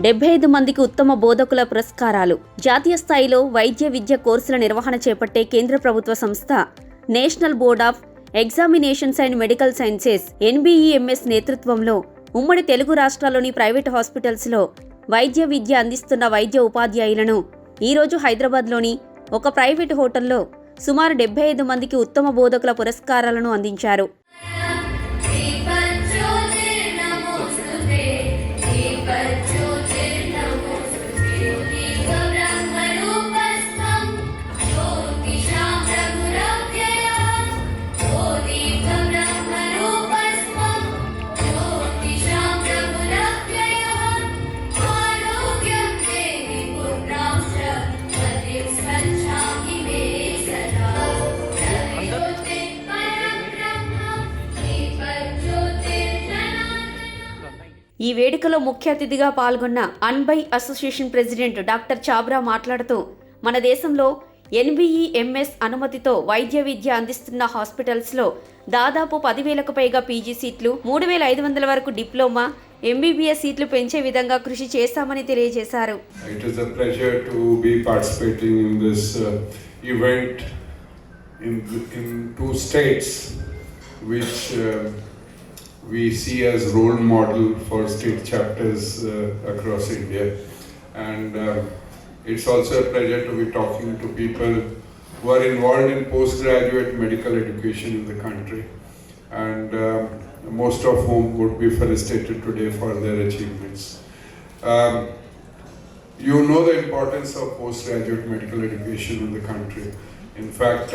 75 మందికి ఉత్తమ బోధకుల పురస్కారాలు. జాతీయ స్థాయిలో వైద్య విద్య కోర్సుల నిర్వహణ చేపట్టే కేంద్ర ప్రభుత్వ సంస్థ national board of examinations and medical sciences NBEMS నేతృత్వంలో ఉమ్మడి తెలుగు రాష్ట్రాల్లోని ప్రైవేట్ హాస్పిటల్స్లో వైద్య విద్య అందిస్తున్న వైద్య ఉపాధ్యాయులను ఈరోజు హైదరాబాద్లోని ఒక ప్రైవేట్ హోటల్లో సుమారు 75 మందికి ఉత్తమ బోధకుల పురస్కారాలను అందించారు. ఈ వేడుకలో ముఖ్య అతిథిగా పాల్గొన్న అన్బై అసోసియేషన్ ప్రెసిడెంట్ డాక్టర్ చాబ్రా మాట్లాడుతూ, మన దేశంలో NBEMS అనుమతితో వైద్య విద్య అందిస్తున్న హాస్పిటల్స్లో దాదాపు 10,000కు పైగా పీజీ సీట్లు, 3,500 వరకు డిప్లొమా, MBBS సీట్లు పెంచే విధంగా కృషి చేస్తామని తెలియజేశారు. It is a pleasure to be participating in this event in two states which we see as role model for state chapters across India, and it's also a pleasure to be talking to people who are involved in postgraduate medical education in the country, and most of whom would be felicitated today for their achievements. You know the importance of postgraduate medical education in the country. In fact,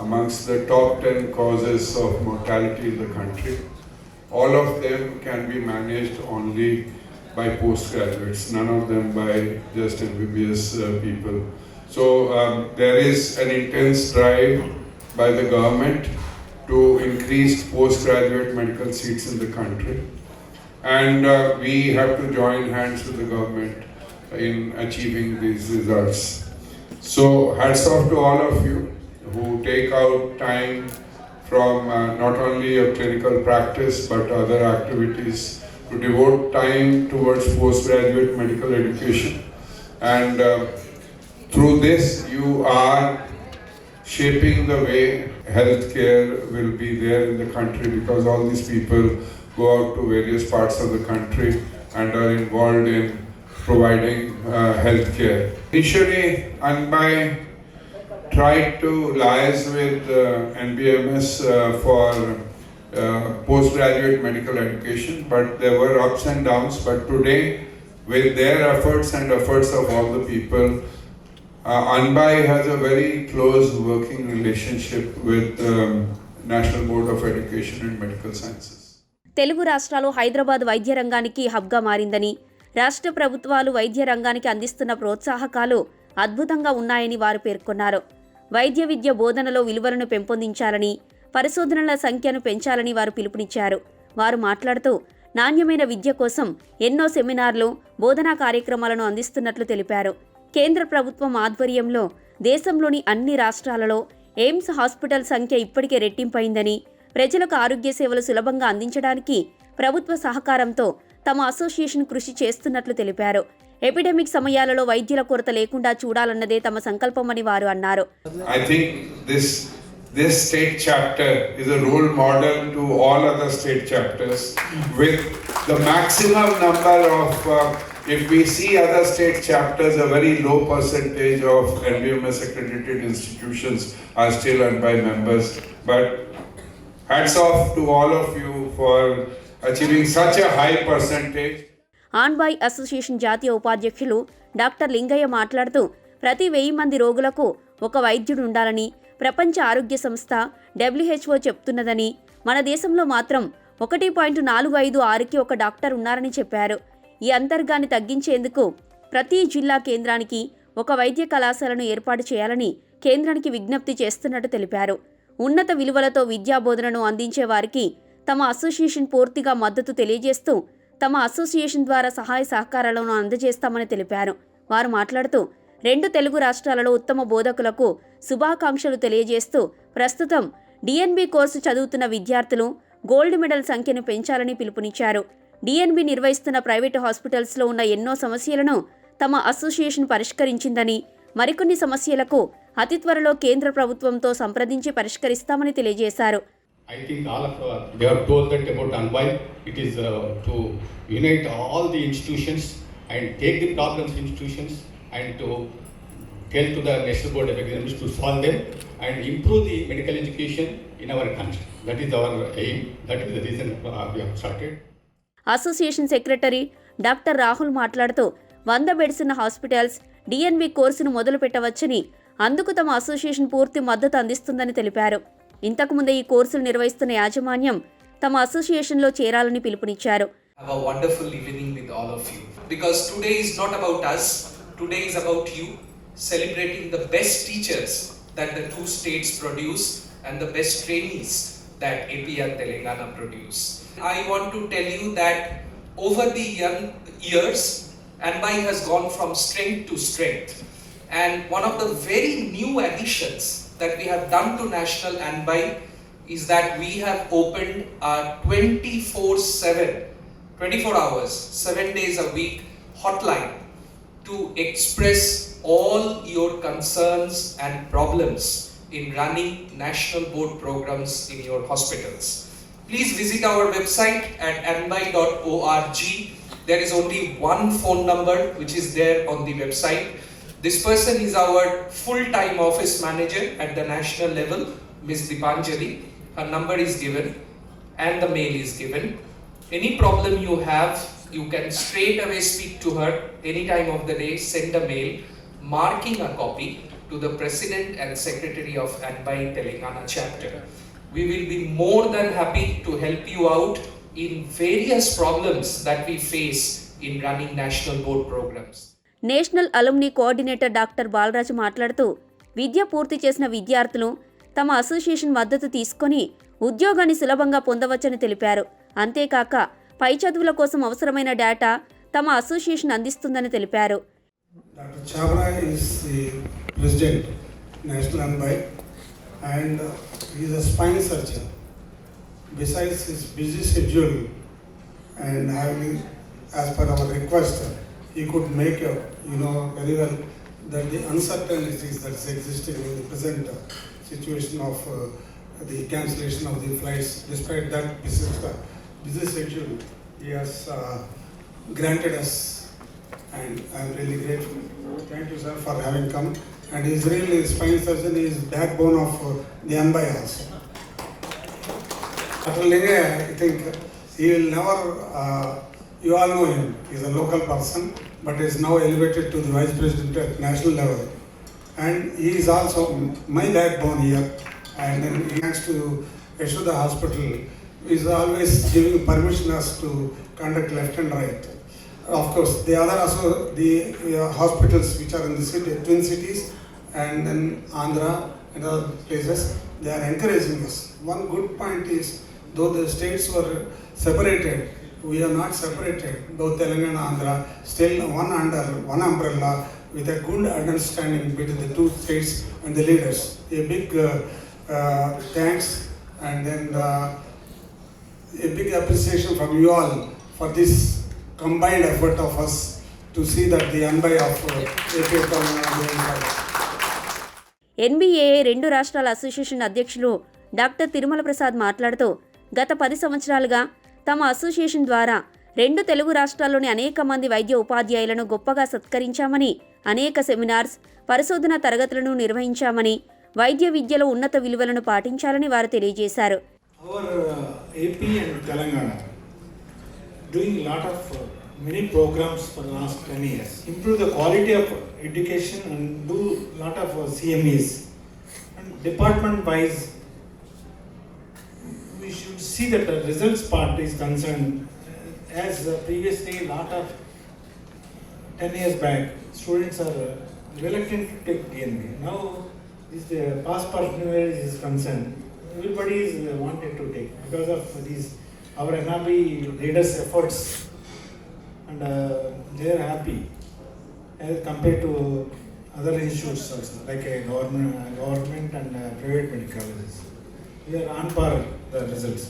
amongst the top 10 causes of mortality in the country, all of them can be managed only by postgraduates, none of them by just MBBS people. So there is an intense drive by the government to increase postgraduate medical seats in the country, and we have to join hands with the government in achieving these results. So hats off to all of you who take out time from not only your clinical practice but other activities to devote time towards postgraduate medical education, and through this you are shaping the way healthcare will be there in the country, because all these people go out to various parts of the country and are involved in providing healthcare. Initially, Anbai tried to liaise with NBEMS for postgraduate medical education, but there were ups and downs. But today, with their efforts and efforts of all the people, Anbai has a very close working relationship with National Board of Education and Medical Sciences. Telugu రాష్ట్రాలు హైదరాబాద్ వైద్య రంగానికి హబ్గా మారిందని, రాష్ట్ర ప్రభుత్వాలు వైద్య రంగానికి అందిస్తున్న ప్రోత్సాహకాలు అద్భుతంగా ఉన్నాయని వారు పేర్కొన్నారు. వైద్య విద్య బోధనలో విలువలను పెంపొందించాలని, పరిశోధనల సంఖ్యను పెంచాలని వారు పిలుపునిచ్చారు. వారు మాట్లాడుతూ, నాణ్యమైన విద్య కోసం ఎన్నో సెమినార్లు, బోధనా కార్యక్రమాలను అందిస్తున్నట్లు తెలిపారు. కేంద్ర ప్రభుత్వం ఆధ్వర్యంలో దేశంలోని అన్ని రాష్ట్రాలలో ఎయిమ్స్ హాస్పిటల్ సంఖ్య ఇప్పటికే రెట్టింపైందని, ప్రజలకు ఆరోగ్య సేవలు సులభంగా అందించడానికి ప్రభుత్వ సహకారంతో తమ అసోసియేషన్ కృషి చేస్తున్నట్లు తెలిపారు. ఎపిడెమిక్ సమయాలలో వైద్యుల కొరత లేకుండా చూడాలన్నదే తమ సంకల్పమని వారు అన్నారు. I think this state chapter is a role model to all other state chapters, with the maximum number of if we see other state chapters, a very low percentage of NBEMS accredited institutions are still run by members, but hats off to all of you for achieving such a high percentage. ఆన్బాయ్ association జాతీయ ఉపాధ్యక్షులు doctor Lingaiah మాట్లాడుతూ, ప్రతి 1000 మంది రోగులకు ఒక వైద్యుడు ఉండాలని ప్రపంచ ఆరోగ్య సంస్థ WHO చెప్తున్నదని, మన దేశంలో మాత్రం 1.456కి ఒక డాక్టర్ ఉన్నారని చెప్పారు. ఈ అంతర్గాన్ని తగ్గించేందుకు ప్రతి జిల్లా కేంద్రానికి ఒక వైద్య కళాశాలను ఏర్పాటు చేయాలని కేంద్రానికి విజ్ఞప్తి చేస్తున్నట్టు తెలిపారు. ఉన్నత విలువలతో విద్యాబోధనను అందించే వారికి తమ అసోసియేషన్ పూర్తిగా మద్దతు తెలియజేస్తూ, తమ అసోసియేషన్ ద్వారా సహాయ సహకారాలను అందజేస్తామని తెలిపారు. వారు మాట్లాడుతూ, 2 తెలుగు రాష్ట్రాలలో ఉత్తమ బోధకులకు శుభాకాంక్షలు తెలియజేస్తూ, ప్రస్తుతం DNB కోర్సు చదువుతున్న విద్యార్థులు గోల్డ్ మెడల్ సంఖ్యను పెంచాలని పిలుపునిచ్చారు. డిఎన్బి నిర్వహిస్తున్న ప్రైవేటు హాస్పిటల్స్లో ఉన్న ఎన్నో సమస్యలను తమ అసోసియేషన్ పరిష్కరించిందని, మరికొన్ని సమస్యలకు అతి త్వరలో కేంద్ర ప్రభుత్వంతో సంప్రదించి పరిష్కరిస్తామని తెలియజేశారు. I think all of they have told that about Anbai. It is to unite all the institutions and take the problems institutions and to tell to the National Board of Examinations to solve them and improve the medical education in our country. That is our aim. That is the reason we have started. Association secretary doctor Rahul మాట్లాడుతూ 100 beds ఉన్న hospitals DNB కోర్సును మొదలు పెట్టవచ్చని, అందుకు తమ association పూర్తి మద్దతు అందిస్తుందని తెలిపారు. ఇంతకుముందే ఈ కోర్సులు నిర్వహిస్తున్న యాజమాన్యం తమ అసోసియేషన్లో చేరాలని పిలుపునిచ్చారు. Have a wonderful evening with all of you. Because today is not about us, today is about you, celebrating the best teachers that the two states produce and the best trainees that AP and Telangana produce. I want to tell you that over the years, Anbai has gone from strength to strength. And one of the very new additions that we have done to National Anbai is that we have opened our 24 hours, 7 days a week hotline to express all your concerns and problems in running national board programs in your hospitals. Please visit our website at anbai.org. There is only one phone number which is there on the website. This person is our full-time office manager at the national level, Ms. Dipanjali. Her number is given and the mail is given. Any problem you have, you can straight away speak to her any time of the day, send a mail, marking a copy to the President and Secretary of Anbai Telangana chapter. We will be more than happy to help you out in various problems that we face in running national board programs. National alumni coordinator doctor Balaraju మాట్లాడుతూ, విద్య పూర్తి చేసిన విద్యార్థులు తమ association మద్దతు తీసుకొని ఉద్యోగాన్ని సులభంగా పొందవచ్చని తెలిపారు. అంతేకాక పై చదువుల కోసం అవసరమైన డేటా తమ అసోసియేషన్ అందిస్తుందని తెలిపారు. Dr. Chabra is the president, National Anbai, and he is a spine surgeon. Besides his busy schedule and having, as per our request, he could make very well that the uncertainties that is existing in the present situation of the cancellation of the flights. Despite that busy schedule, he has granted us, and I am really grateful. Thank you, sir, for having come. And he is really a spine surgeon. He is backbone of the Anbai also. Dr. Linge, I think he will never. You all know him. He is a local person, but is now elevated to the vice president at national level. And he is also my backbone here. And then thanks to Yashoda Hospital, he is always giving permission us to conduct left and right. Of course, the other also the hospitals which are in the city, twin cities, and then Andhra and other places, they are encouraging us. One good point is, though the states were separated, we are not separated. Both Telangana and Andhra still under one umbrella with a good understanding between the two states and the leaders. A big thanks, and then a big appreciation from you all for this combined effort of us to see that the Anbai of AP Telangana. ఎన్బీఏఏ 2 రాష్ట్రాల association అధ్యక్షులు doctor Tirumala Prasad మాట్లాడుతూ, గత 10 సంవత్సరాలుగా తమ association ద్వారా 2 తెలుగు రాష్ట్రాల్లోని అనేక మంది వైద్య ఉపాధ్యాయులను గొప్పగా సత్కరించామని, అనేక సెమినార్స్, పరిశోధన తరగతులను నిర్వహించామని, వైద్య విద్యలో ఉన్నత విలువలను పాటించాలని వారు తెలియజేశారు. Our AP and Telangana doing a lot of many programs for the last 10 years. Improve the quality of education and do a lot of CMEs. And department wise, we should see that the results part is concerned. As previously, a lot of 10 years back, students are reluctant to take DNB. Now, this the pass percentage is concerned. Everybody is wanted to take because of these our NRB leaders' efforts, and they are happy as compared to other institutes also, like a government and private medical colleges. We are on par the results.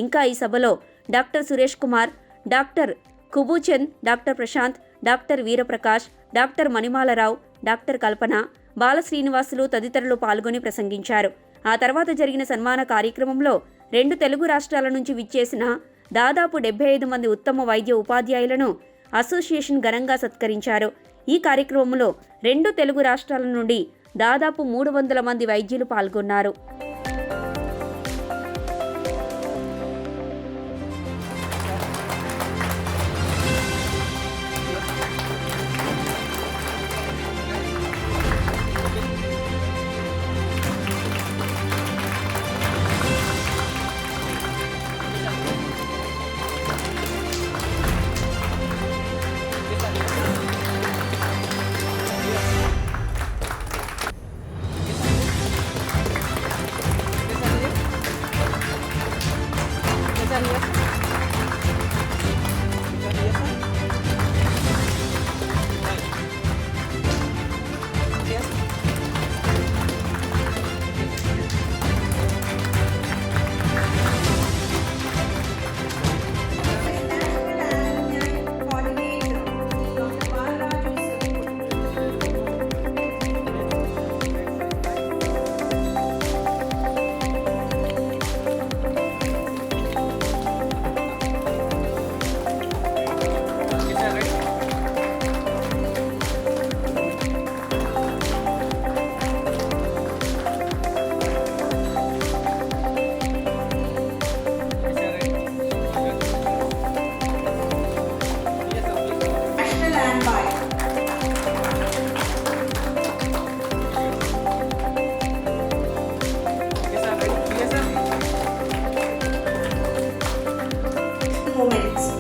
ఇంకా ఈ సభలో doctor Suresh Kumar, doctor Kubuchand, doctor Prashant, doctor Veeraprakash, doctor Manimalarao, doctor Kalpana, Balasrinivasulu తదితరులు పాల్గొని ప్రసంగించారు. ఆ తర్వాత జరిగిన సన్మాన కార్యక్రమంలో 2 తెలుగు రాష్ట్రాల నుంచి విచ్చేసిన దాదాపు 75 మంది ఉత్తమ వైద్య ఉపాధ్యాయులను అసోసియేషన్ ఘనంగా సత్కరించారు. ఈ కార్యక్రమంలో 2 తెలుగు రాష్ట్రాల నుండి దాదాపు 300 మంది వైద్యులు పాల్గొన్నారు. Moments.